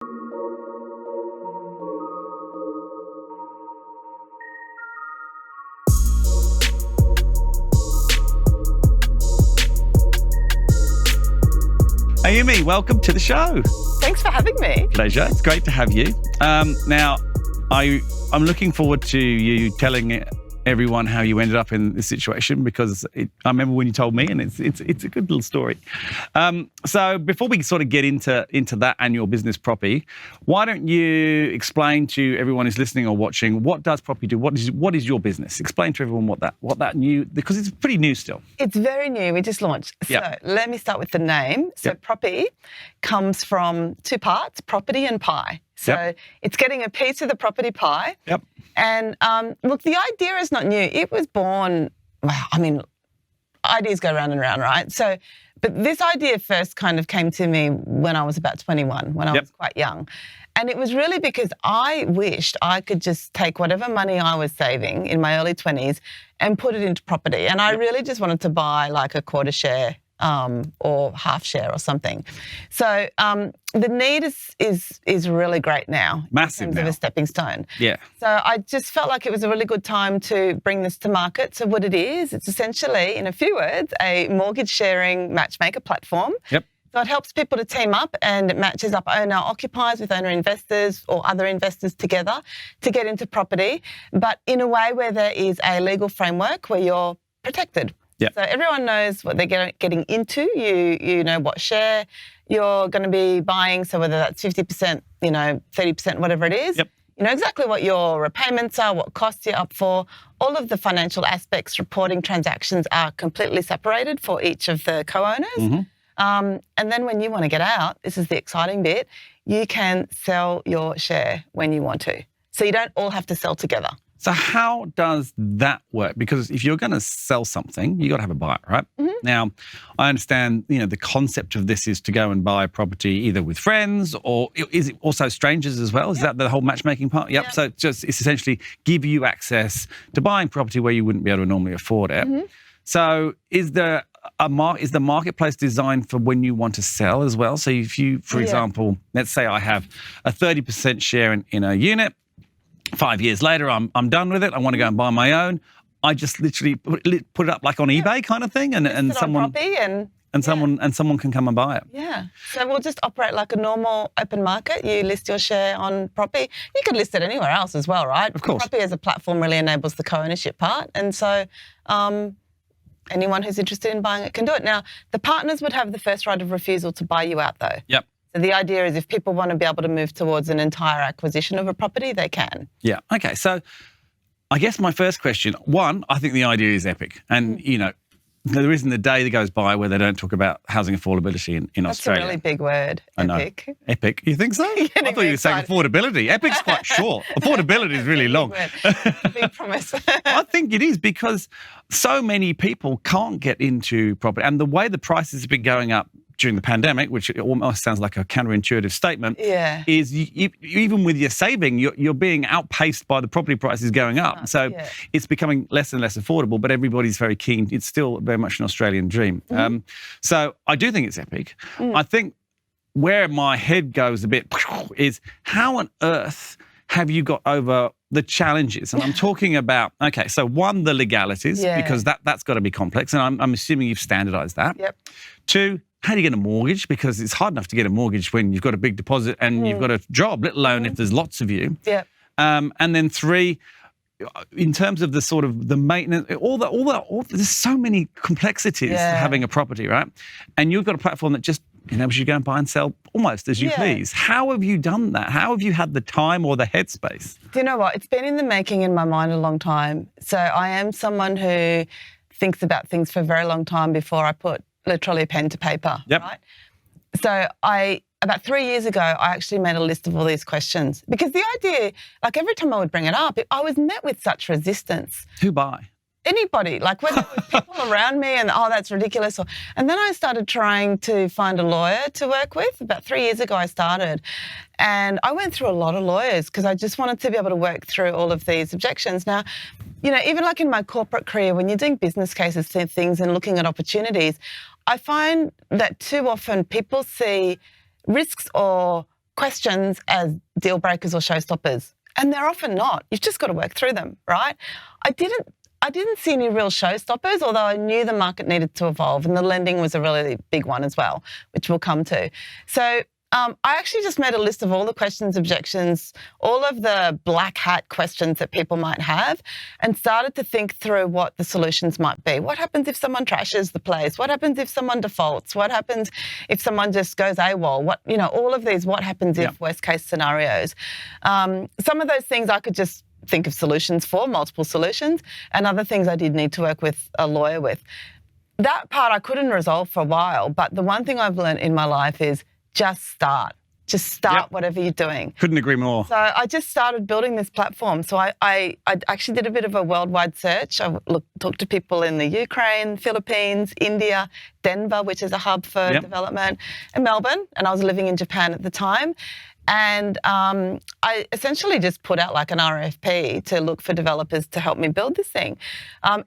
Ayumi, welcome to the show. Thanks for having me. Pleasure. It's great to have you. Now, I'm looking forward to you telling everyone how you ended up in this situation, because I remember when you told me, and it's a good little story. So before we sort of get into that and your business, Proppie, why don't you explain to everyone who's listening or watching, what does Proppie do? What is your business? Explain to everyone what that new, because it's pretty new still. It's very new. We just launched. So Let me start with the name. So Proppie comes from two parts, property and pie. So it's getting a piece of the property pie. Yep. And look, the idea is not new. It was born, ideas go round and round, right? So, but this idea first kind of came to me when I was about 21, when I was quite young. And it was really because I wished I could just take whatever money I was saving in my early 20s and put it into property. And I really just wanted to buy like a quarter share or half share or something. So the need is really great now. Massive in terms of a stepping stone. Yeah. So I just felt like it was a really good time to bring this to market. So what it is, it's essentially, in a few words, a mortgage sharing matchmaker platform. Yep. So it helps people to team up, and it matches up owner-occupiers with owner-investors or other investors together to get into property, but in a way where there is a legal framework where you're protected. Yep. So everyone knows what they're getting into. You know what share you're going to be buying. So whether that's 50%, 30%, whatever it is. Yep. You know exactly what your repayments are, what costs you're up for. All of the financial aspects, reporting transactions are completely separated for each of the co-owners. Mm-hmm. And then when you want to get out, this is the exciting bit, you can sell your share when you want to. So you don't all have to sell together. So how does that work? Because if you're going to sell something, you got to have a buyer, right? Mm-hmm. Now, I understand, the concept of this is to go and buy a property either with friends, or is it also strangers as well? Is that the whole matchmaking part? Yep. So it's essentially give you access to buying property where you wouldn't be able to normally afford it. Mm-hmm. So is the marketplace designed for when you want to sell as well? So if you, for example, let's say I have a 30% share in a unit. 5 years later, I'm done with it. I want to go and buy my own. I just literally put it up like on eBay kind of thing, and someone someone can come and buy it. Yeah. So we'll just operate like a normal open market. You list your share on Proppie. You could list it anywhere else as well, right? Of course. Proppie as a platform really enables the co-ownership part, and so anyone who's interested in buying it can do it. Now, the partners would have the first right of refusal to buy you out, though. Yep. So the idea is if people want to be able to move towards an entire acquisition of a property, they can. Yeah. Okay. So I guess my first question, one, I think the idea is epic. And, there isn't a day that goes by where they don't talk about housing affordability in Australia. That's a really big word, epic. I know. Epic. You think so? I thought you were saying affordability. Epic's quite short. Affordability is really long. Big promise. I think it is, because so many people can't get into property. And the way the prices have been going up during the pandemic, which almost sounds like a counterintuitive statement, is even with your saving, you're being outpaced by the property prices going up. So it's becoming less and less affordable, but everybody's very keen. It's still very much an Australian dream. Mm-hmm. So I do think it's epic. I think where my head goes a bit is how on earth have you got over the challenges? And I'm talking about, so one, the legalities, because that's got to be complex. And I'm assuming you've standardized that. Yep. Two, how do you get a mortgage? Because it's hard enough to get a mortgage when you've got a big deposit and you've got a job, let alone if there's lots of you. Yeah. And then three, in terms of the sort of the maintenance, there's so many complexities to having a property, right? And you've got a platform that just enables you to go and buy and sell almost as you please. How have you done that? How have you had the time or the headspace? Do you know what? It's been in the making in my mind a long time. So I am someone who thinks about things for a very long time before I put literally pen to paper, right? So about 3 years ago, I actually made a list of all these questions, because the idea, like every time I would bring it up, I was met with such resistance. Who by? Anybody, like whether it was people around me and, that's ridiculous. And then I started trying to find a lawyer to work with. About 3 years ago, I started. And I went through a lot of lawyers because I just wanted to be able to work through all of these objections. Now, even like in my corporate career, when you're doing business cases, things and looking at opportunities, I find that too often people see risks or questions as deal breakers or showstoppers. And they're often not. You've just got to work through them, right? I didn't see any real showstoppers, although I knew the market needed to evolve, and the lending was a really big one as well, which we'll come to. So I actually just made a list of all the questions, objections, all of the black hat questions that people might have, and started to think through what the solutions might be. What happens if someone trashes the place? What happens if someone defaults? What happens if someone just goes AWOL? All of these what happens if worst case scenarios. Some of those things I could just think of solutions for, multiple solutions, and other things I did need to work with a lawyer with. That part I couldn't resolve for a while, but the one thing I've learned in my life is just start. Just start whatever you're doing. Couldn't agree more. So I just started building this platform. So I actually did a bit of a worldwide search. I talked to people in the Ukraine, Philippines, India, Denver, which is a hub for development, and Melbourne. And I was living in Japan at the time. And I essentially just put out like an RFP to look for developers to help me build this thing.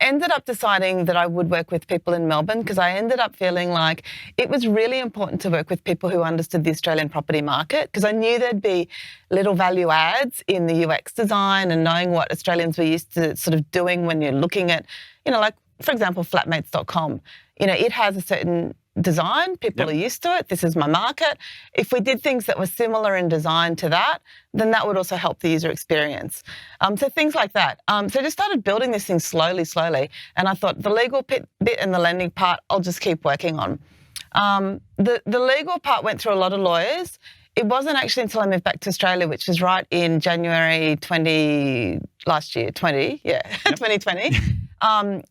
Ended up deciding that I would work with people in Melbourne because I ended up feeling like it was really important to work with people who understood the Australian property market, because I knew there'd be little value adds in the UX design and knowing what Australians were used to sort of doing when you're looking at, like, for example, flatmates.com. It has a certain design. People are used to it. This is my market. If we did things that were similar in design to that, then that would also help the user experience. So things like that. So I just started building this thing slowly. And I thought the legal bit and the lending part, I'll just keep working on. The legal part went through a lot of lawyers. It wasn't actually until I moved back to Australia, which was right in January 2020,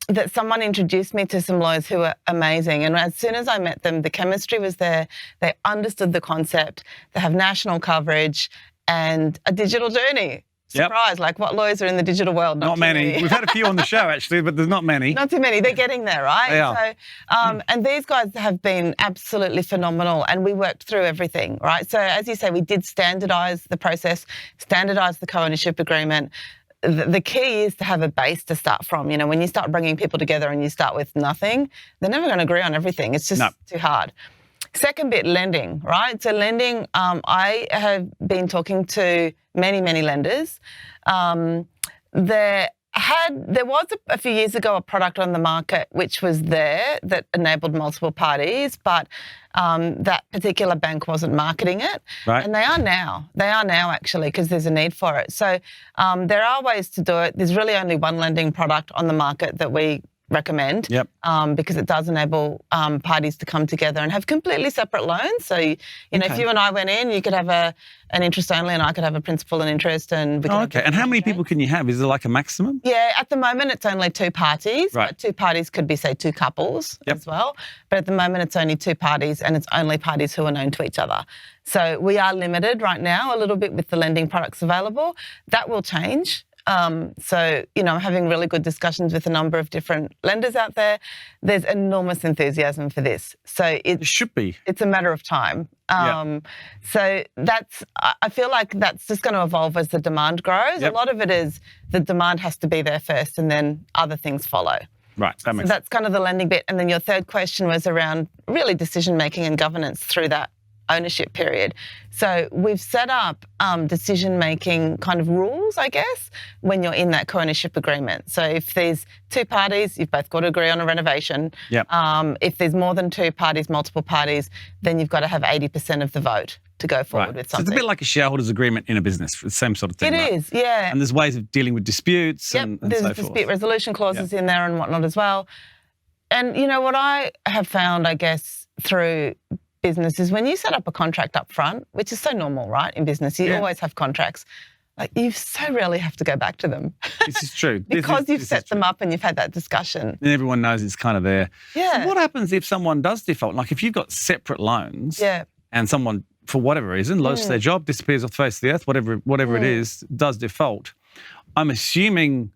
that someone introduced me to some lawyers who were amazing. And as soon as I met them, the chemistry was there. They understood the concept. They have national coverage and a digital journey. Surprise, like what lawyers are in the digital world? Not many. We've had a few on the show, actually, but there's not many. Not too many. They're getting there, right? They are. So, and these guys have been absolutely phenomenal, and we worked through everything, right? So as you say, we did standardise the process, standardise the co-ownership agreement. The key is to have a base to start from. When you start bringing people together and you start with nothing, they're never going to agree on everything. It's just too hard. Second bit, lending, right? So lending, I have been talking to many lenders. There was a few years ago a product on the market which was there that enabled multiple parties, but that particular bank wasn't marketing it. Right. And they are now. They are now actually, because there's a need for it. So there are ways to do it. There's really only one lending product on the market that we recommend, because it does enable parties to come together and have completely separate loans. So, if you and I went in, you could have an interest only and I could have a principal and interest. And we could And how many people can you have? Is there like a maximum? Yeah, at the moment it's only two parties. Right. But two parties could be, say, two couples as well. But at the moment it's only two parties, and it's only parties who are known to each other. So we are limited right now a little bit with the lending products available. That will change. So, I'm having really good discussions with a number of different lenders out there. There's enormous enthusiasm for this. So it should be. It's a matter of time. So I feel like that's just going to evolve as the demand grows. A lot of it is the demand has to be there first and then other things follow. Right, that makes sense. That's kind of the lending bit. And then your third question was around really decision-making and governance through that ownership period. So we've set up decision-making kind of rules, I guess, when you're in that co-ownership agreement. So if there's two parties, you've both got to agree on a renovation. If there's more than two parties, multiple parties, then you've got to have 80% of the vote to go forward with something. So it's a bit like a shareholders agreement in a business, the same sort of thing. It is, yeah. And there's ways of dealing with disputes and so forth. There's dispute resolution clauses in there and whatnot as well. And, what I have found, I guess, through business is when you set up a contract up front, which is so normal, right, in business, you always have contracts. Like, you so rarely have to go back to them. This is true. Because you've set them up and you've had that discussion. And everyone knows it's kind of there. Yeah. So what happens if someone does default? Like if you've got separate loans and someone, for whatever reason, loses their job, disappears off the face of the earth, whatever it is, does default, I'm assuming,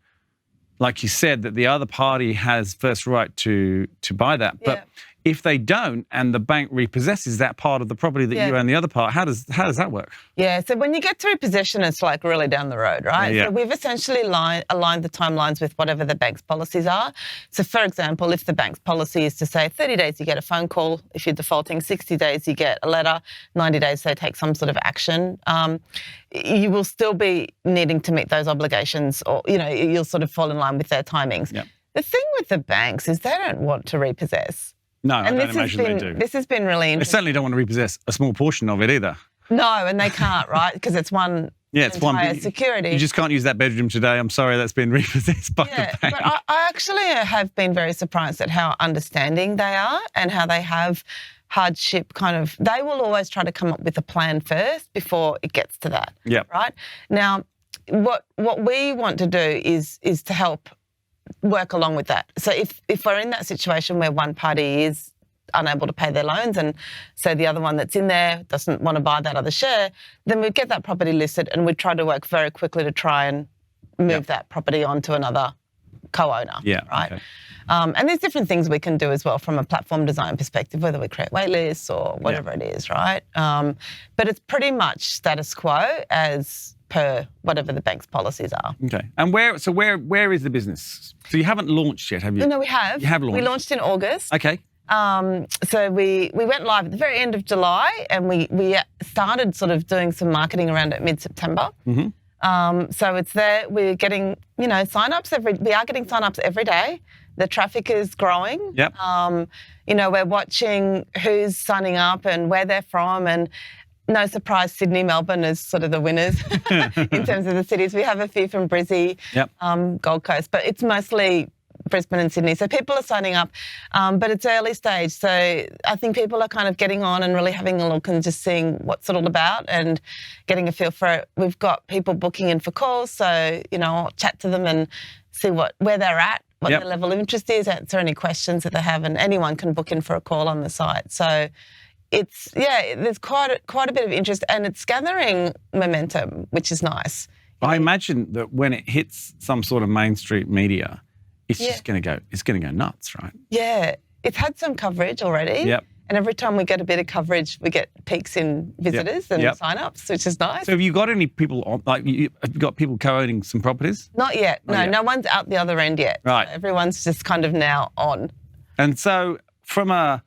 like you said, that the other party has first right to buy that. But if they don't and the bank repossesses that part of the property that you own the other part, how does that work? Yeah, so when you get to repossession, it's like really down the road, right? Yeah. So we've essentially aligned the timelines with whatever the bank's policies are. So for example, if the bank's policy is to say 30 days you get a phone call, if you're defaulting, 60 days you get a letter, 90 days they take some sort of action, you will still be needing to meet those obligations, or, you'll sort of fall in line with their timings. Yep. The thing with the banks is they don't want to repossess. No, I don't imagine they do. This has been really interesting. They certainly don't want to repossess a small portion of it either. No, and they can't, right? Because it's one entire security. You just can't use that bedroom today. I'm sorry, that's been repossessed by the bank. But I actually have been very surprised at how understanding they are and how they have hardship they will always try to come up with a plan first before it gets to that. Yeah. Right? Now, what we want to do is to help work along with that. So if we're in that situation where one party is unable to pay their loans and so the other one that's in there doesn't want to buy that other share, then we'd get that property listed and we'd try to work very quickly to try and move that property on to another co-owner. Yeah. Right. Okay. And there's different things we can do as well from a platform design perspective, whether we create wait lists or whatever it is, right? But it's pretty much status quo as per whatever the bank's policies are. Okay. And where is the business? So you haven't launched yet, have you? No, we have. You have launched. We launched in August. Okay. So we went live at the very end of July and we started sort of doing some marketing around it mid-September. Mm-hmm. So it's there. We're getting, sign-ups we are getting sign-ups every day. The traffic is growing. Yep. We're watching who's signing up and where they're from, and no surprise, Sydney, Melbourne is sort of the winners in terms of the cities. We have a few from Brizzy, Gold Coast, but it's mostly Brisbane and Sydney. So people are signing up, but it's early stage. So I think people are kind of getting on and really having a look and just seeing what's it all about and getting a feel for it. We've got people booking in for calls, so I'll chat to them and see where they're at, what their level of interest is, answer any questions that they have, and anyone can book in for a call on the site. So there's quite a bit of interest and it's gathering momentum, which is nice. I imagine that when it hits some sort of mainstream media, it's just going to go nuts, right? Yeah, it's had some coverage already. Yep. And every time we get a bit of coverage, we get peaks in visitors and sign-ups, which is nice. So have you got any people have you got people co-owning some properties? Not yet. No one's out the other end yet. Right. So everyone's just kind of now on. And so from a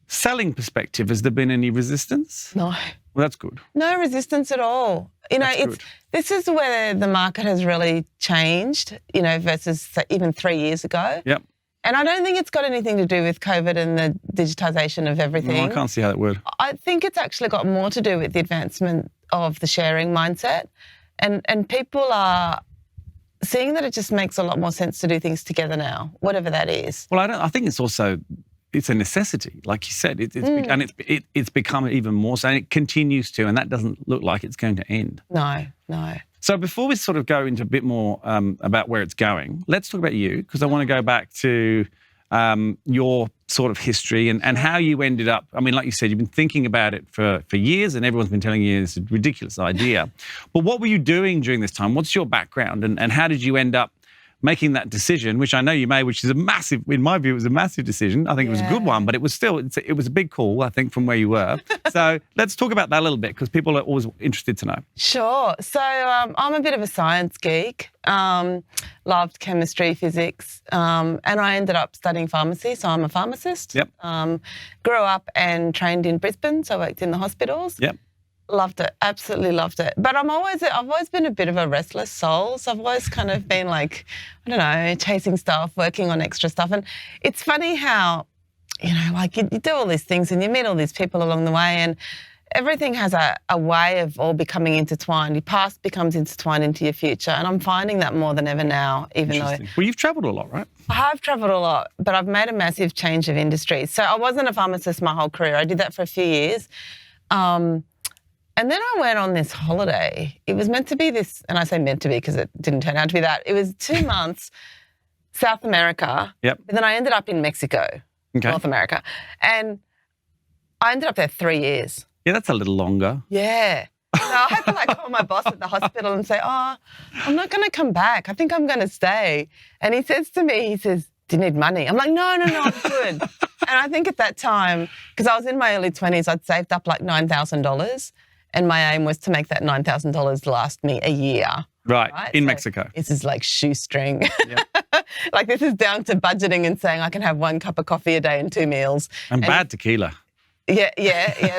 selling perspective, has there been any resistance? No. Well, that's good. No resistance at all. This is where the market has really changed, versus even 3 years ago. Yep. And I don't think it's got anything to do with COVID and the digitisation of everything. No, I can't see how that would. I think it's actually got more to do with the advancement of the sharing mindset. And people are seeing that it just makes a lot more sense to do things together now, whatever that is. Well, I think it's also... it's a necessity, like you said. It's become even more so, and it continues to, and that doesn't look like it's going to end. No. So before we sort of go into a bit more about where it's going, let's talk about you, because I want to go back to your sort of history and how you ended up. I mean, like you said, you've been thinking about it for years, and everyone's been telling you it's a ridiculous idea. But what were you doing during this time? What's your background, and how did you end up making that decision, which I know you made, which is in my view, it was a massive decision. I think it was a good one, but it was still, it was a big call, I think, from where you were. So let's talk about that a little bit, because people are always interested to know. Sure. So I'm a bit of a science geek, loved chemistry, physics, and I ended up studying pharmacy, so I'm a pharmacist. Yep. Grew up and trained in Brisbane, so I worked in the hospitals. Yep. Loved it, absolutely loved it. But I've always been a bit of a restless soul. So I've always kind of been like, I don't know, chasing stuff, working on extra stuff. And it's funny how, you do all these things and you meet all these people along the way, and everything has a way of all becoming intertwined. Your past becomes intertwined into your future. And I'm finding that more than ever now, even though... Well, you've travelled a lot, right? I have travelled a lot, but I've made a massive change of industry. So I wasn't a pharmacist my whole career. I did that for a few years. And then I went on this holiday. It was meant to be this, and I say meant to be because it didn't turn out to be that. It was 2 months, South America. Yep. But then I ended up in Mexico, North America. And I ended up there 3 years. Yeah, that's a little longer. Yeah. So I had to call my boss at the hospital and say, I'm not going to come back. I think I'm going to stay. And he says to me, do you need money? I'm like, no, I'm good. And I think at that time, because I was in my early 20s, I'd saved up like $9,000 and my aim was to make that $9,000 last me a year. Right? In So Mexico. This is like shoestring. Yep. Like this is down to budgeting and saying I can have 1 cup of coffee a day and 2 meals. And bad tequila. Yeah,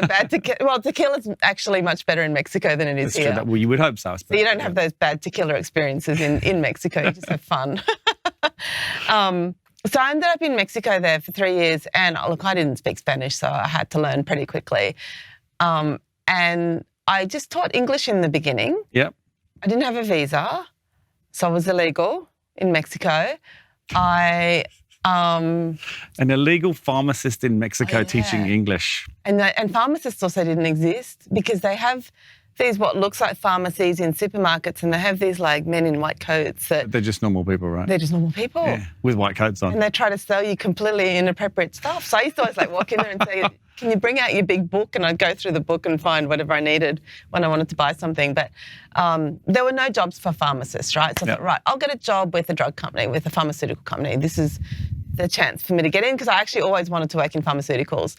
bad tequila. Well, tequila's actually much better in Mexico than it is That's here. true. Well, you would hope so, I suppose. So you don't have those bad tequila experiences in Mexico. You just have fun. So I ended up in Mexico there for 3 years. And look, I didn't speak Spanish, so I had to learn pretty quickly. And I just taught English in the beginning. Yep. I didn't have a visa, so I was illegal in Mexico. An illegal pharmacist in Mexico teaching English. And pharmacists also didn't exist because they have these what looks like pharmacies in supermarkets and they have these like men in white coats that... They're just normal people, right? They're just normal people. Yeah, with white coats on. And they try to sell you completely inappropriate stuff. So I used to always like walk in there and say, can you bring out your big book? And I'd go through the book and find whatever I needed when I wanted to buy something. But there were no jobs for pharmacists, right? So I thought, right, I'll get a job with a drug company, with a pharmaceutical company. This is the chance for me to get in because I actually always wanted to work in pharmaceuticals.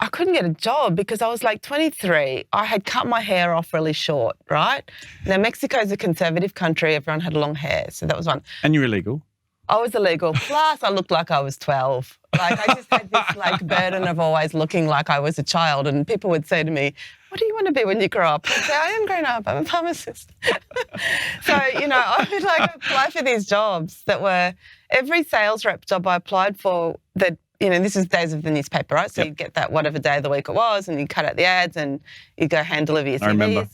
I couldn't get a job because I was like 23. I had cut my hair off really short, right? Now, Mexico is a conservative country. Everyone had long hair, so that was one. And you're illegal. I was illegal. Plus, I looked like I was 12. Like, I just had this like burden of always looking like I was a child. And people would say to me, what do you want to be when you grow up? I'd say, I am grown up. I'm a pharmacist. So, I would like apply for these jobs that were every sales rep job I applied for that, this is days of the newspaper, right? So you'd get that whatever day of the week it was and you cut out the ads and you go hand deliver your CVs. I remember.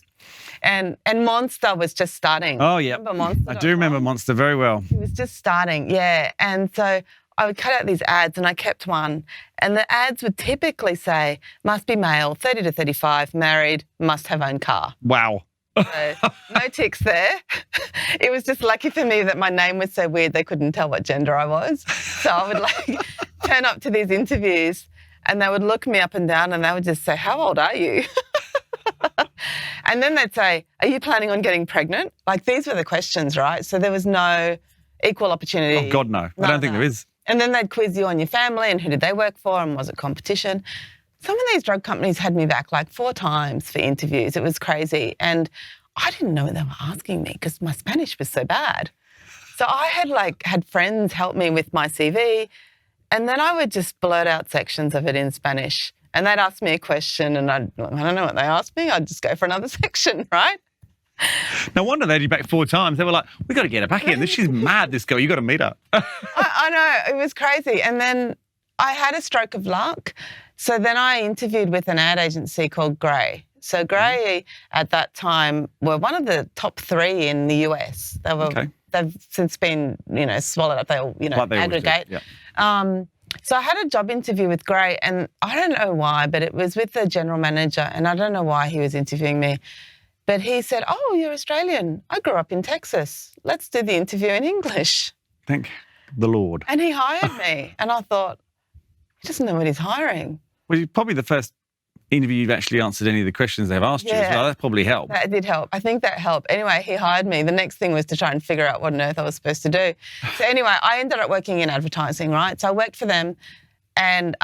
And Monster was just starting. Oh, yeah. Remember Monster? I do remember Monster very well. It was just starting, yeah. And so I would cut out these ads and I kept one. And the ads would typically say, must be male, 30 to 35, married, must have own car. Wow. So no ticks there. It was just lucky for me that my name was so weird they couldn't tell what gender I was. So I would turn up to these interviews and they would look me up and down and they would just say, how old are you? And then they'd say, are you planning on getting pregnant? Like these were the questions, right? So there was no equal opportunity. Oh, God, no. I don't think there is. And then they'd quiz you on your family and who did they work for and was it competition? Some of these drug companies had me back like 4 times for interviews. It was crazy. And I didn't know what they were asking me because my Spanish was so bad. So I had friends help me with my CV and then I would just blurt out sections of it in Spanish. And they'd ask me a question and I don't know what they asked me. I'd just go for another section, right? No wonder they did you back 4 times. They were like, we got to get her back in. She's mad, this girl. You got to meet her. I know. It was crazy. And then I had a stroke of luck. So then I interviewed with an ad agency called Grey. So Grey at that time were one of the top 3 in the US. They've since been, swallowed up. They all, like they aggregate. So I had a job interview with Grey and I don't know why, but it was with the general manager and I don't know why he was interviewing me. But he said, oh, you're Australian. I grew up in Texas. Let's do the interview in English. Thank the Lord. And he hired me. And I thought, he doesn't know what he's hiring. Well, you're probably the first interview you've actually answered any of the questions they've asked you as well. That probably helped. That did help. I think that helped. Anyway, he hired me. The next thing was to try and figure out what on earth I was supposed to do. So anyway, I ended up working in advertising, right? So I worked for them and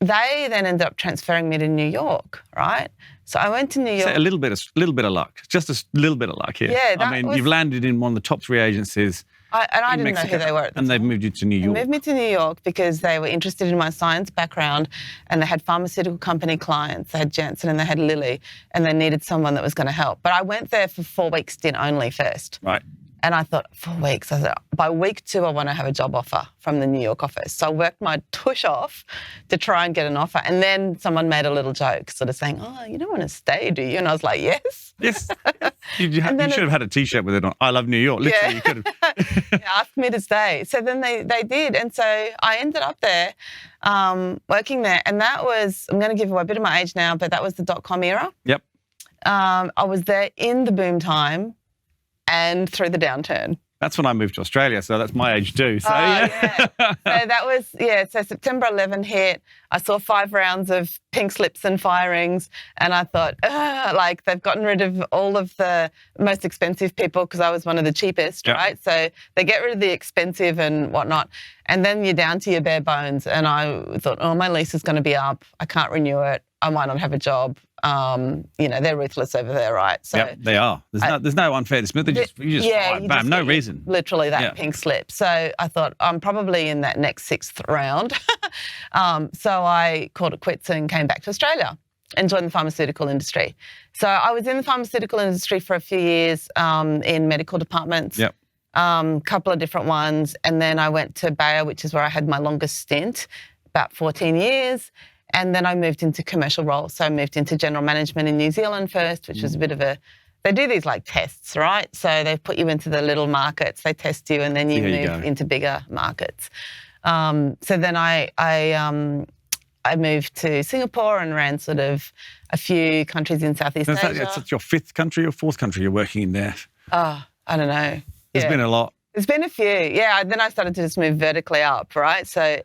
they then ended up transferring me to New York, right? So I went to New York. So a little bit of luck, just a little bit of luck here. Yeah, you've landed in one of the top 3 agencies. I didn't know who they were at the time. And they've moved you to New York. They moved me to New York because they were interested in my science background and they had pharmaceutical company clients. They had Janssen and they had Lilly and they needed someone that was going to help. But I went there for 4 weeks stint only first. Right. And I thought, 4 weeks. I said, by week 2, I want to have a job offer from the New York office. So I worked my tush off to try and get an offer. And then someone made a little joke, sort of saying, oh, you don't want to stay, do you? And I was like, yes. Yes. You should have had a T-shirt with it on. I love New York. Literally, you could have. Asked me to stay. So then they did. And so I ended up there, working there. And that was, I'm going to give away a bit of my age now, but that was the .com era. Yep. I was there in the boom time and through the downturn. That's when I moved to Australia, so that's my age too. So, yeah. So that was, so September 11 hit. I saw 5 rounds of pink slips and firings, and I thought, like they've gotten rid of all of the most expensive people because I was one of the cheapest, right? So they get rid of the expensive and whatnot, and then you're down to your bare bones. And I thought, my lease is going to be up. I can't renew it. I might not have a job. They're ruthless over there, right? So they are. There's no unfair dismissal. You just fire, bam, no reason. Literally that pink slip. So I thought I'm probably in that next 6th round. So I called it quits and came back to Australia and joined the pharmaceutical industry. So I was in the pharmaceutical industry for a few years in medical departments. Yep. Couple of different ones, and then I went to Bayer, which is where I had my longest stint, about 14 years. And then I moved into commercial roles. So I moved into general management in New Zealand first, which was a bit of they do these like tests, right? So they put you into the little markets, they test you, and then you move into bigger markets. So then I moved to Singapore and ran sort of a few countries in Southeast Asia. That's your 5th country or 4th country you're working in there? Oh, I don't know. There's been a lot. There's been a few, Then I started to just move vertically up, right? So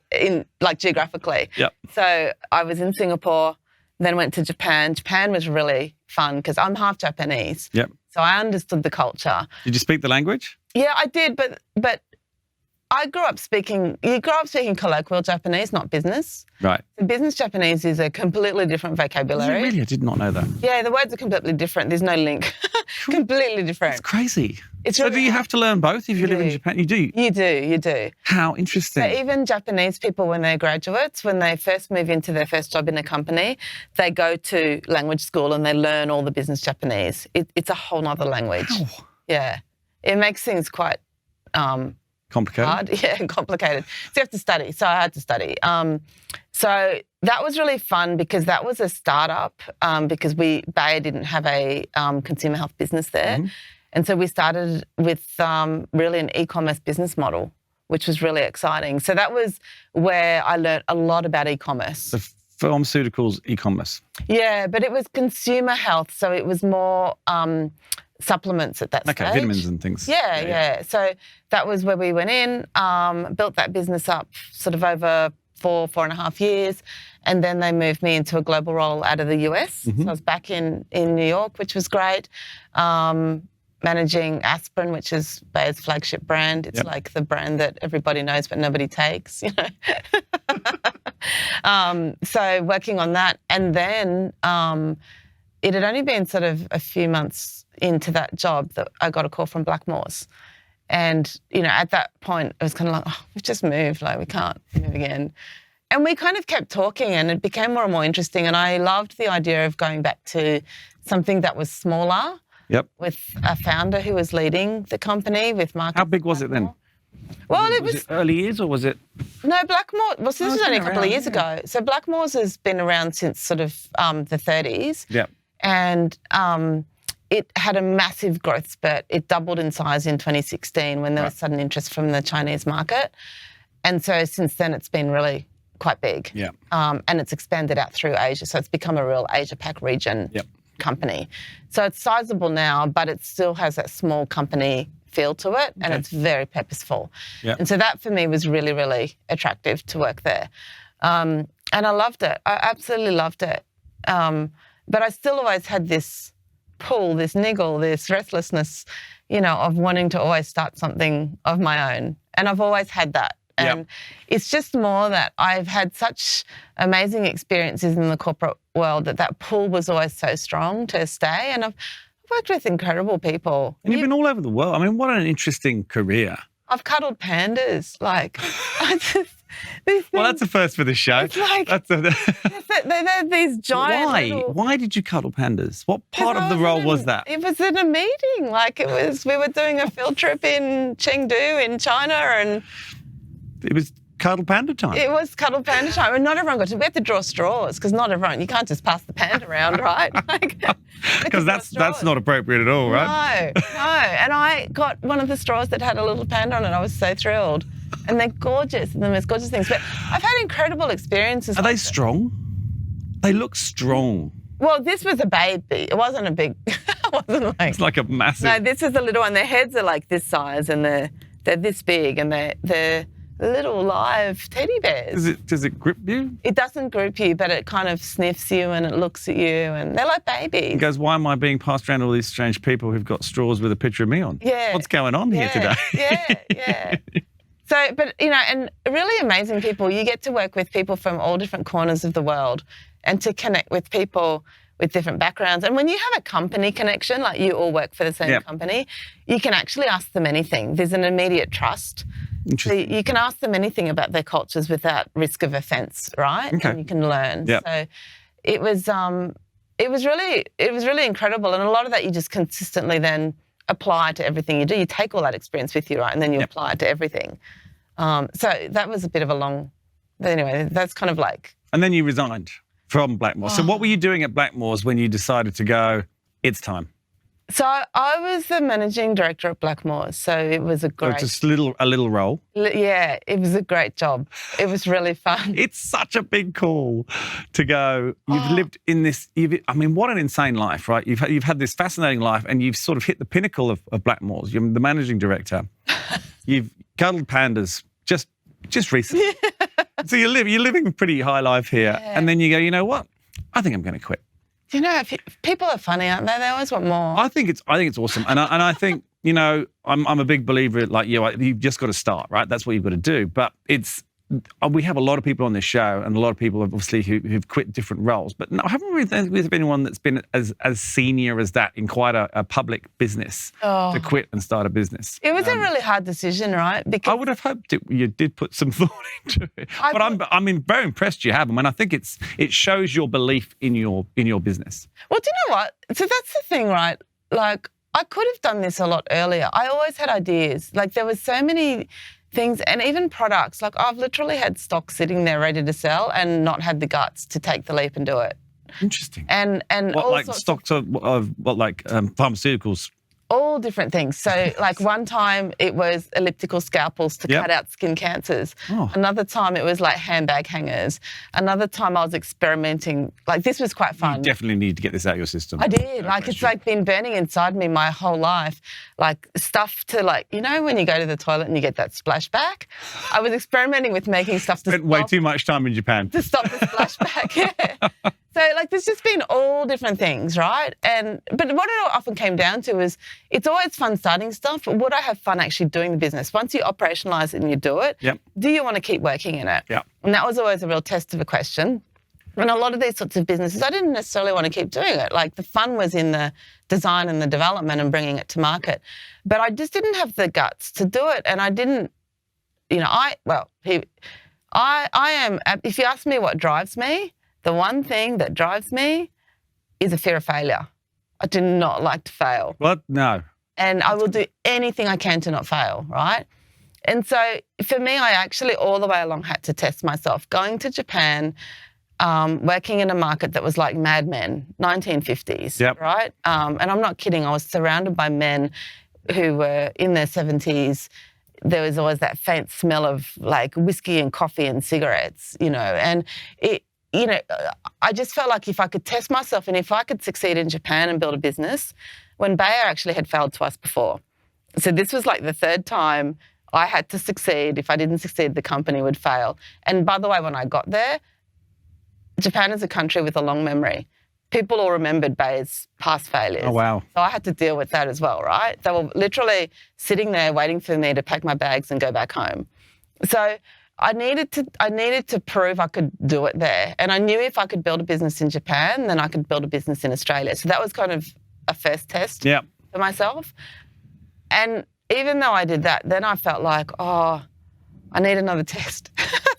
geographically. Yep. So I was in Singapore, then went to Japan. Japan was really fun because I'm half Japanese. Yep. So I understood the culture. Did you speak the language? Yeah, I did, but you grow up speaking colloquial Japanese, not business. Right. The business Japanese is a completely different vocabulary. Really? I did not know that. Yeah, the words are completely different. There's no link. Completely different. It's crazy. So do you have to learn both if you live in Japan? You do? You do. How interesting. So even Japanese people, when they're graduates, when they first move into their first job in a company, they go to language school and they learn all the business Japanese. It's a whole nother language. Wow. Yeah. It makes things quite complicated. Hard. Yeah, complicated. So you have to study. So I had to study. So that was really fun because that was a startup because Bayer didn't have a consumer health business there. Mm-hmm. And so we started with really an e-commerce business model, which was really exciting. So that was where I learned a lot about e-commerce. So pharmaceuticals, e-commerce. Yeah, but it was consumer health. So it was more supplements at that stage. Okay, vitamins and things. Yeah. So that was where we went in, built that business up sort of over 4.5 years. And then they moved me into a global role out of the US. Mm-hmm. So I was back in New York, which was great. Managing Aspirin, which is Bayer's flagship brand. It's like the brand that everybody knows but nobody takes, So working on that. And then it had only been sort of a few months into that job that I got a call from Blackmores. And, at that point, it was kind of like, we've just moved, we can't move again. And we kind of kept talking and it became more and more interesting. And I loved the idea of going back to something that was smaller. Yep. With a founder who was leading the company with marketing. How big was it then? Well, was it early years or was it? No, Blackmores. Well, this was only a couple of years ago. So Blackmores has been around since sort of the 30s. Yeah. And it had a massive growth spurt. It doubled in size in 2016 when there was sudden interest from the Chinese market. And so since then, it's been really quite big. Yeah. And it's expanded out through Asia. So it's become a real Asia-Pac region. Yep. Company. So it's sizable now, but it still has that small company feel to it and it's very purposeful. Yep. And so that for me was really, really attractive to work there. And I loved it. I absolutely loved it. But I still always had this pull, this niggle, this restlessness, of wanting to always start something of my own. And I've always had that. And it's just more that I've had such amazing experiences in the corporate world that pull was always so strong to stay. And I've worked with incredible people. And you've been all over the world. I mean, what an interesting career. I've cuddled pandas. Well, that's the first for this show. It's they're these giant. Why did you cuddle pandas? What part of the role was that? It was in a meeting. We were doing a field trip in Chengdu in China and... It was cuddle panda time. It was cuddle panda time. And not everyone got to. We had to draw straws because not everyone, you can't just pass the panda around, right? Because that's not appropriate at all, right? No. And I got one of the straws that had a little panda on it. I was so thrilled. And they're gorgeous, and the most gorgeous things. But I've had incredible experiences. Are they strong? They look strong. Well, this was a baby. It wasn't a big, it wasn't like. It's like a massive. No, this is a little one. Their heads are like this size and they're this big and they're little live teddy bears. Does it grip you? It doesn't grip you, but it kind of sniffs you and it looks at you and they're like babies. It goes, why am I being passed around all these strange people who've got straws with a picture of me on? Yeah. What's going on here today? Yeah. So, but, and really amazing people. You get to work with people from all different corners of the world and to connect with people with different backgrounds. And when you have a company connection, like you all work for the same company, you can actually ask them anything. There's an immediate trust. So you can ask them anything about their cultures without risk of offence, right? Okay. And you can learn. Yep. So it was really incredible. And a lot of that you just consistently then apply to everything you do. You take all that experience with you, right? And then you apply it to everything. So that was a bit of a long, anyway, that's kind of like. And then you resigned from Blackmores. So what were you doing at Blackmores when you decided to go, it's time? So I was the managing director at Blackmores. So it was a great. So just a little role. Yeah, it was a great job. It was really fun. It's such a big call to go. You've lived in this. What an insane life, right? You've had this fascinating life, and you've sort of hit the pinnacle of Blackmores. You're the managing director. You've cuddled pandas just recently. So you're living a pretty high life here, and then you go, you know what? I think I'm going to quit. If people are funny, aren't they? They always want more. I think it's awesome, and I think I'm a big believer like you've just got to start, right? That's what you've got to do. But we have a lot of people on this show, and a lot of people obviously who've quit different roles. But no, I haven't really been with anyone that's been as senior as that in quite a public business to quit and start a business. It was a really hard decision, right? Because I would have hoped you did put some thought into it. But I'm very impressed you have. I mean, I think it shows your belief in your business. Well, do you know what? So that's the thing, right? Like I could have done this a lot earlier. I always had ideas. Like there was so many things and even products. Like I've literally had stock sitting there ready to sell and not had the guts to take the leap and do it. Interesting. And what, all like sorts stocks of pharmaceuticals? All different things. So like one time it was elliptical scalpels to cut out skin cancers. Oh. Another time it was like handbag hangers. Another time I was experimenting. Like this was quite fun. You definitely need to get this out of your system. I did. It's like been burning inside me my whole life. Like stuff to when you go to the toilet and you get that splashback? I was experimenting with making stuff to spent way too much time in Japan. To stop the splashback, yeah. So there's just been all different things, right? But what it often came down to is it's always fun starting stuff, but would I have fun actually doing the business? Once you operationalize it and you do it, do you want to keep working in it? Yep. And that was always a real test of a question. And a lot of these sorts of businesses, I didn't necessarily want to keep doing it. Like the fun was in the design and the development and bringing it to market. But I just didn't have the guts to do it. And I didn't, I am, if you ask me what drives me, the one thing that drives me is a fear of failure. I do not like to fail. What? No. And I will do anything I can to not fail, right? And so for me, I actually all the way along had to test myself. Going to Japan, working in a market that was like Mad Men, 1950s, right? And I'm not kidding. I was surrounded by men who were in their 70s. There was always that faint smell of like whiskey and coffee and cigarettes, and I just felt like if I could test myself and if I could succeed in Japan and build a business, when Bayer actually had failed twice before. So this was like the third time I had to succeed. If I didn't succeed, the company would fail. And by the way, when I got there, Japan is a country with a long memory. People all remembered Bayer's past failures. Oh, wow. So I had to deal with that as well, right? They were literally sitting there waiting for me to pack my bags and go back home. So I needed to prove I could do it there. And I knew if I could build a business in Japan, then I could build a business in Australia. So that was kind of a first test for myself. And even though I did that, then I felt like, I need another test.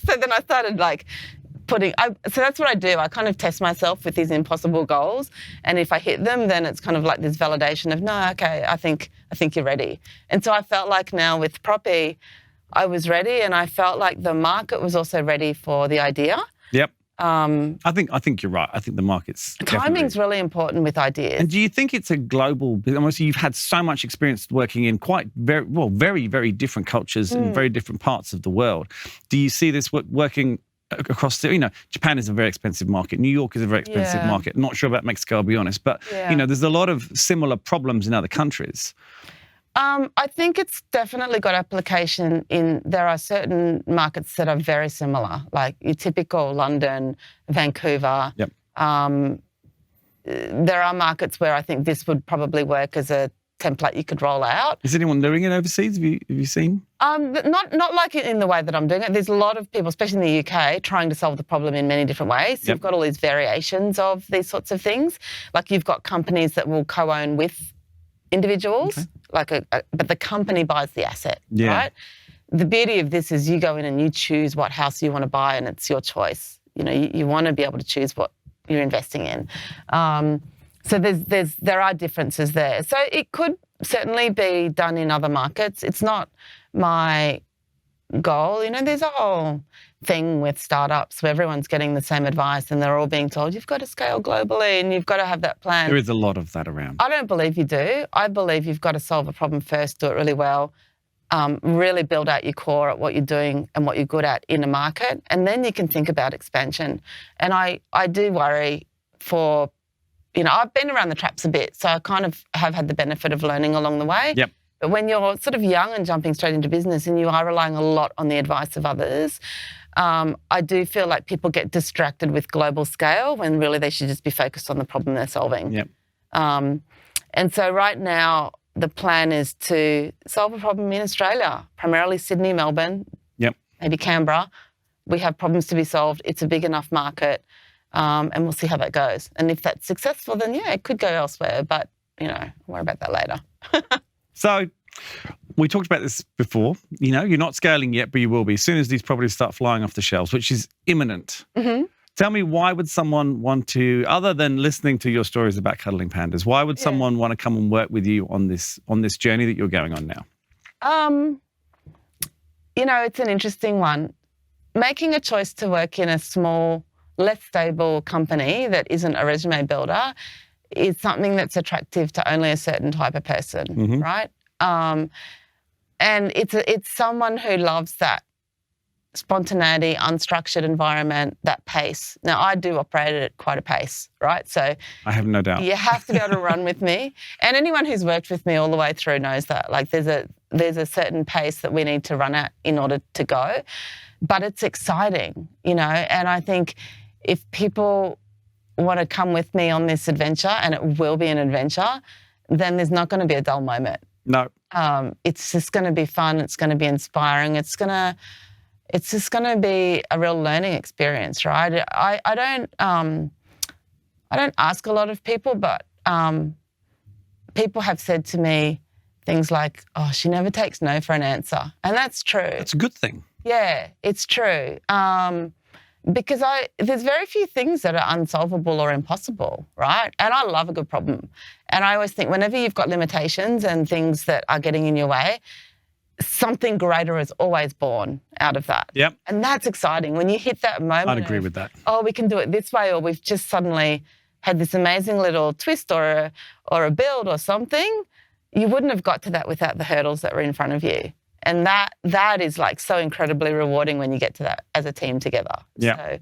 So then I started so that's what I do. I kind of test myself with these impossible goals. And if I hit them, then it's kind of like this validation of, no, okay, I think you're ready. And so I felt like now with Proppie, I was ready, and I felt like the market was also ready for the idea. Yep. I think you're right. I think the market's timing's really important with ideas. And do you think it's a global? Obviously, you've had so much experience working in very, very different cultures in very different parts of the world. Do you see this working across the, Japan is a very expensive market. New York is a very expensive market. Not sure about Mexico, I'll be honest. But, there's a lot of similar problems in other countries. I think it's definitely got application there are certain markets that are very similar, like your typical London, Vancouver. Yep. There are markets where I think this would probably work as a template you could roll out. Is anyone doing it overseas? Have you seen? Not like in the way that I'm doing it. There's a lot of people, especially in the UK, trying to solve the problem in many different ways. Yep. You've got all these variations of these sorts of things. Like you've got companies that will co-own with individuals, but the company buys the asset, right? The beauty of this is you go in and you choose what house you want to buy, and it's your choice. You want to be able to choose what you're investing in. So there are differences there. So it could certainly be done in other markets. It's not my goal. There's a whole thing with startups where everyone's getting the same advice and they're all being told you've got to scale globally and you've got to have that plan. There is a lot of that around. I don't believe you do. I believe you've got to solve a problem first, do it really well, really build out your core at what you're doing and what you're good at in a market, and then you can think about expansion. And I do worry for, I've been around the traps a bit, so I kind of have had the benefit of learning along the way. Yep. But when you're sort of young and jumping straight into business and you are relying a lot on the advice of others, I do feel like people get distracted with global scale when really they should just be focused on the problem they're solving. Yep. And so right now, the plan is to solve a problem in Australia, primarily Sydney, Melbourne, maybe Canberra. We have problems to be solved. It's a big enough market, and we'll see how that goes. And if that's successful, then it could go elsewhere. But, I'll worry about that later. So we talked about this before. You're not scaling yet, but you will be as soon as these properties start flying off the shelves, which is imminent. Mm-hmm. Tell me, why would someone want to, other than listening to your stories about cuddling pandas, why would someone want to come and work with you on this journey that you're going on now? It's an interesting one. Making a choice to work in a small, less stable company that isn't a resume builder is something that's attractive to only a certain type of person, right? And it's someone who loves that spontaneity, unstructured environment, that pace. Now, I do operate at quite a pace, right? So I have no doubt. You have to be able to run with me. And anyone who's worked with me all the way through knows that. Like there's a certain pace that we need to run at in order to go. But it's exciting, and I think if people want to come with me on this adventure, and it will be an adventure, then there's not going to be a dull moment. No. It's just going to be fun. It's going to be inspiring. It's just going to be a real learning experience, right? I don't ask a lot of people, but people have said to me things like, "Oh, she never takes no for an answer," and that's true. That's a good thing. Yeah, it's true. Because there's very few things that are unsolvable or impossible, right? And I love a good problem. And I always think whenever you've got limitations and things that are getting in your way, something greater is always born out of that. Yep. And that's exciting. When you hit that moment I'd agree with that. Oh, we can do it this way, or we've just suddenly had this amazing little twist or a build or something, you wouldn't have got to that without the hurdles that were in front of you. And that is like so incredibly rewarding when you get to that as a team together. Yeah. So,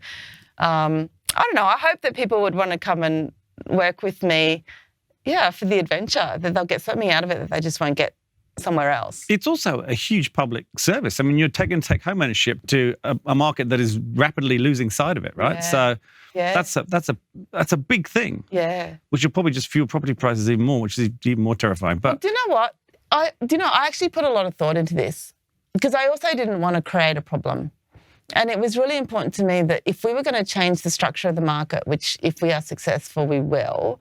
I don't know. I hope that people would want to come and work with me, for the adventure, that they'll get something out of it that they just won't get somewhere else. It's also a huge public service. I mean, you're taking home ownership to a market that is rapidly losing sight of it, right? Yeah. So that's a big thing. Yeah. Which will probably just fuel property prices even more, which is even more terrifying. But do you know what? I actually put a lot of thought into this because I also didn't want to create a problem. And it was really important to me that if we were going to change the structure of the market, which if we are successful, we will,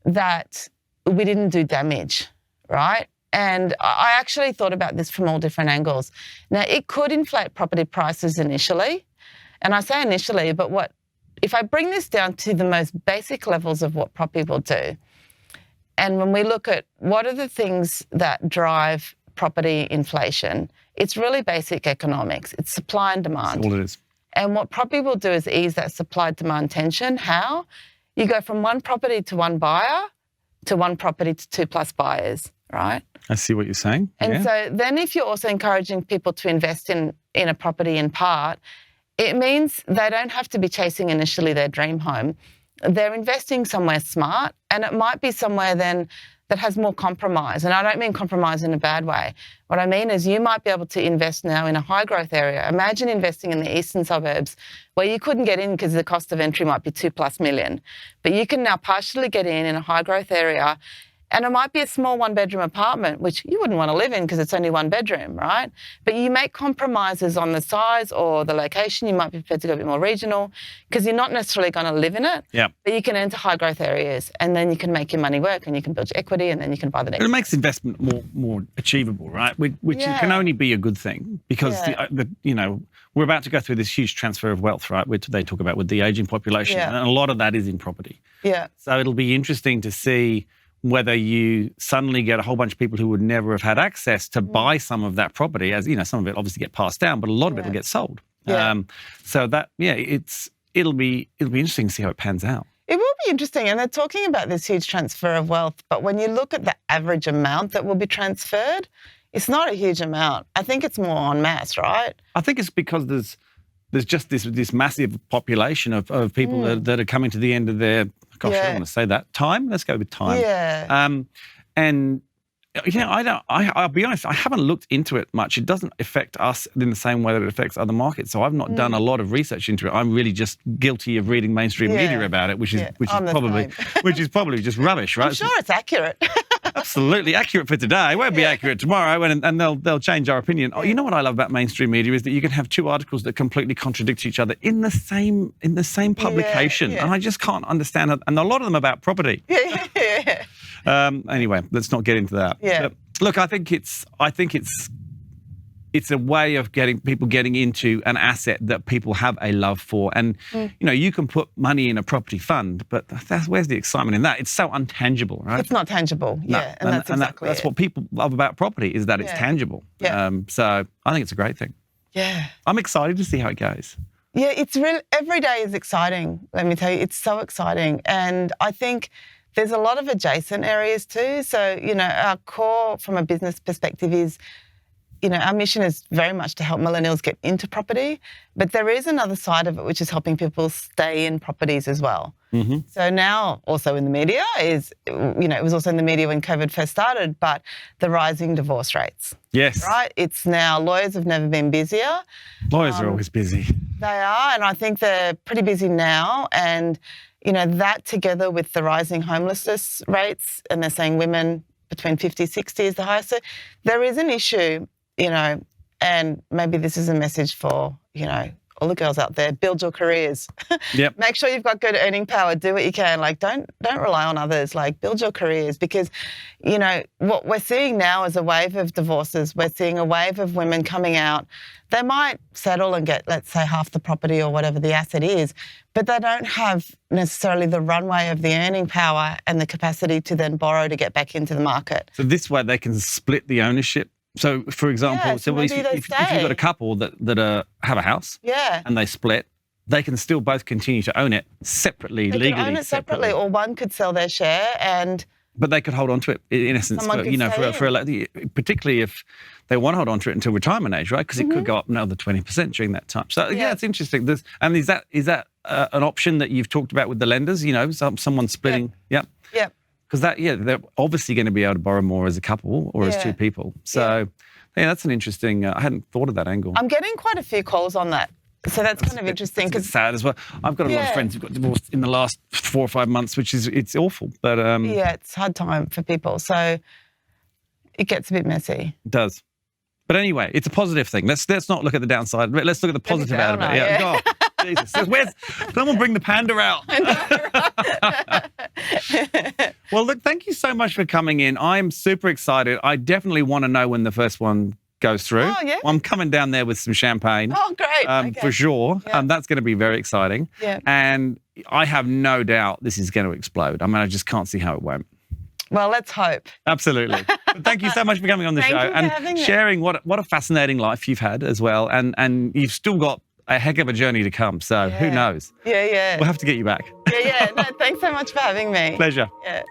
that we didn't do damage, right? And I actually thought about this from all different angles. Now, it could inflate property prices initially. And I say initially, but if I bring this down to the most basic levels of what property will do, and when we look at what are the things that drive property inflation, it's really basic economics. It's supply and demand. That's all it is. And what property will do is ease that supply-demand tension. How? You go from one property to one buyer to one property to 2+ buyers, right? I see what you're saying. And so then if you're also encouraging people to invest in a property in part, It means they don't have to be chasing initially their dream home. They're investing somewhere smart, and it might be somewhere then that has more compromise. And I don't mean compromise in a bad way. What I mean is you might be able to invest now in a high growth area. Imagine investing in the eastern suburbs where you couldn't get in because the cost of entry might be $2+ million. But you can now partially get in a high growth area. And it might be a small 1-bedroom apartment, which you wouldn't want to live in because it's only 1 bedroom, right? But you make compromises on the size or the location. You might be prepared to go a bit more regional because you're not necessarily going to live in it. Yeah. But you can enter high growth areas and then you can make your money work and you can build your equity and then you can buy the next. It makes investment more achievable, right? Which can only be a good thing because we're about to go through this huge transfer of wealth, right? Which they talk about with the aging population, and a lot of that is in property. Yeah. So it'll be interesting to see whether you suddenly get a whole bunch of people who would never have had access to buy some of that property, as you know, some of it obviously get passed down, but a lot of it will get sold. Yeah. So that it'll be interesting to see how it pans out. It will be interesting, and they're talking about this huge transfer of wealth, but when you look at the average amount that will be transferred, it's not a huge amount. I think it's more en masse, right? I think it's because there's just this massive population of people that are coming to the end of their, I don't want to say that, time. Let's go with time. Yeah. And I'll be honest, I haven't looked into it much. It doesn't affect us in the same way that it affects other markets. So I've not done a lot of research into it. I'm really just guilty of reading mainstream media about it, which is probably just rubbish, right? I'm sure it's accurate. Absolutely accurate for today. It won't be accurate tomorrow, and they'll change our opinion. Oh, you know what I love about mainstream media is that you can have 2 articles that completely contradict each other in the same publication, and I just can't understand it. And a lot of them about property. Anyway, let's not get into that. Yeah. But look, I think it's a way of getting people getting into an asset that people have a love for. And, you can put money in a property fund, but where's the excitement in that? It's so untangible, right? It's not tangible, and that's exactly that's what people love about property is that it's tangible. Yeah. So I think it's a great thing. Yeah. I'm excited to see how it goes. Yeah, it's really, every day is exciting, let me tell you. It's so exciting. And I think there's a lot of adjacent areas too. So, our core from a business perspective is, our mission is very much to help millennials get into property, but there is another side of it which is helping people stay in properties as well. Mm-hmm. So now also in the media is, it was also in the media when COVID first started, but the rising divorce rates. Yes. Right? It's now, lawyers have never been busier. Lawyers are always busy. They are, and I think they're pretty busy now. And, that together with the rising homelessness rates, and they're saying women between 50, 60 is the highest. So there is an issue, and maybe this is a message for, all the girls out there, build your careers. Yep. Make sure you've got good earning power, do what you can. Like, don't rely on others, like build your careers because, what we're seeing now is a wave of divorces. We're seeing a wave of women coming out. They might settle and get, let's say, half the property or whatever the asset is, but they don't have necessarily the runway of the earning power and the capacity to then borrow to get back into the market. So this way they can split the ownership. So, for example, if you've got a couple that have a house and they split, they can still both continue to own it separately, legally. They can own it separately, or one could sell their share and... But they could hold on to it, in essence, particularly if they want to hold on to it until retirement age, right? Because it could go up another 20% during that time. So, it's interesting. And is that an option that you've talked about with the lenders, someone splitting? Yeah. Because they're obviously going to be able to borrow more as a couple or as 2 people. So, that's an interesting, I hadn't thought of that angle. I'm getting quite a few calls on that. So that's kind of interesting. It's sad as well. I've got a lot of friends who've got divorced in the last 4 or 5 months, it's awful. But it's a hard time for people. So it gets a bit messy. It does. But anyway, it's a positive thing. Let's not look at the downside. Let's look at the positive out of it. Yeah. Oh, Jesus. Someone bring the panda out. Well, look, thank you so much for coming in. I'm super excited. I definitely want to know when the first one goes through. Oh, yeah. I'm coming down there with some champagne. Oh, great. Okay. For sure. Yeah. That's going to be very exciting. Yeah. And I have no doubt this is going to explode. I mean, I just can't see how it won't. Well, let's hope. Absolutely. But thank you so much for coming on the show and sharing what a fascinating life you've had as well. And you've still got a heck of a journey to come. So who knows? Yeah. We'll have to get you back. Yeah. No, thanks so much for having me. Pleasure. Yeah.